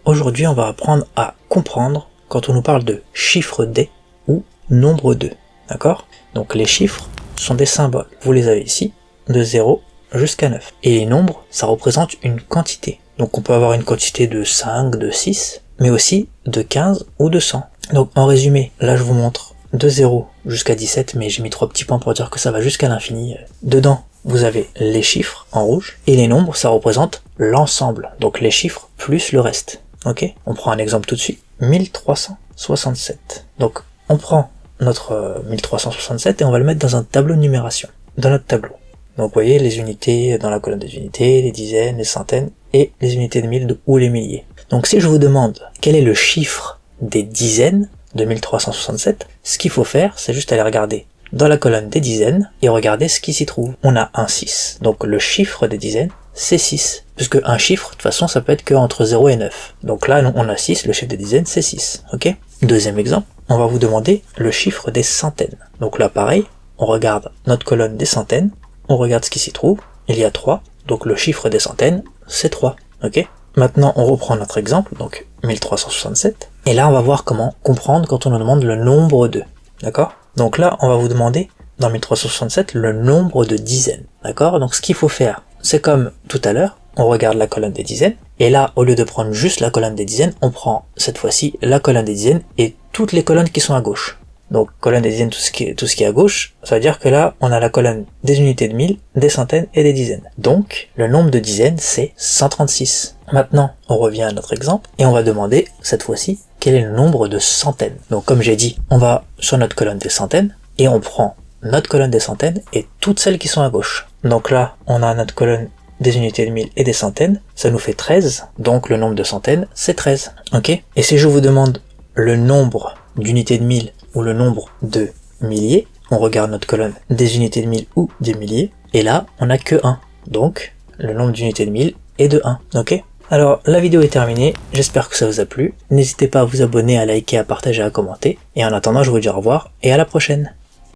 aujourd'hui on va apprendre à comprendre quand on nous parle de chiffre des ou nombre 2, d'accord? Donc les chiffres sont des symboles, vous les avez ici, de 0 jusqu'à 9. Et les nombres, ça représente une quantité. Donc on peut avoir une quantité de 5, de 6, mais aussi de 15 ou de 100. Donc en résumé, là je vous montre de 0 jusqu'à 17, mais j'ai mis 3 petits points pour dire que ça va jusqu'à l'infini. Dedans, vous avez les chiffres en rouge, et les nombres, ça représente l'ensemble. Donc les chiffres plus le reste. Ok? On prend un exemple tout de suite. 1367. Donc on prend notre 1367 et on va le mettre dans un tableau de numération. Dans notre tableau. Donc vous voyez les unités dans la colonne des unités, les dizaines, les centaines et les unités de mille ou les milliers. Donc si je vous demande quel est le chiffre des dizaines de 1367, ce qu'il faut faire, c'est juste aller regarder dans la colonne des dizaines et regarder ce qui s'y trouve. On a un 6, donc le chiffre des dizaines, c'est 6. Puisque un chiffre, de toute façon, ça peut être que entre 0 et 9. Donc là, on a 6, le chiffre des dizaines, c'est 6. Ok? Deuxième exemple, on va vous demander le chiffre des centaines. Donc là, pareil, on regarde notre colonne des centaines, on regarde ce qui s'y trouve, il y a 3, donc le chiffre des centaines, c'est 3. Ok? Maintenant, on reprend notre exemple, donc 1367, et là, on va voir comment comprendre quand on nous demande le nombre 2. D'accord? Donc là, on va vous demander, dans 1367, le nombre de dizaines. D'accord? Donc ce qu'il faut faire, c'est comme tout à l'heure, on regarde la colonne des dizaines, et là, au lieu de prendre juste la colonne des dizaines, on prend cette fois-ci la colonne des dizaines et toutes les colonnes qui sont à gauche. Donc colonne des dizaines, tout ce qui est à gauche, ça veut dire que là, on a la colonne des unités de 1000, des centaines et des dizaines. Donc, le nombre de dizaines, c'est 136. Maintenant, on revient à notre exemple, et on va demander, cette fois-ci, quel est le nombre de centaines. Donc comme j'ai dit, on va sur notre colonne des centaines, et on prend notre colonne des centaines et toutes celles qui sont à gauche. Donc là, on a notre colonne des unités de 1000 et des centaines, ça nous fait 13, donc le nombre de centaines, c'est 13. Ok? Et si je vous demande le nombre d'unités de 1000 ou le nombre de milliers, on regarde notre colonne des unités de 1000 ou des milliers, et là, on n'a que 1. Donc, le nombre d'unités de 1000 est de 1. Ok? Alors, la vidéo est terminée, j'espère que ça vous a plu. N'hésitez pas à vous abonner, à liker, à partager, à commenter. Et en attendant, je vous dis au revoir et à la prochaine.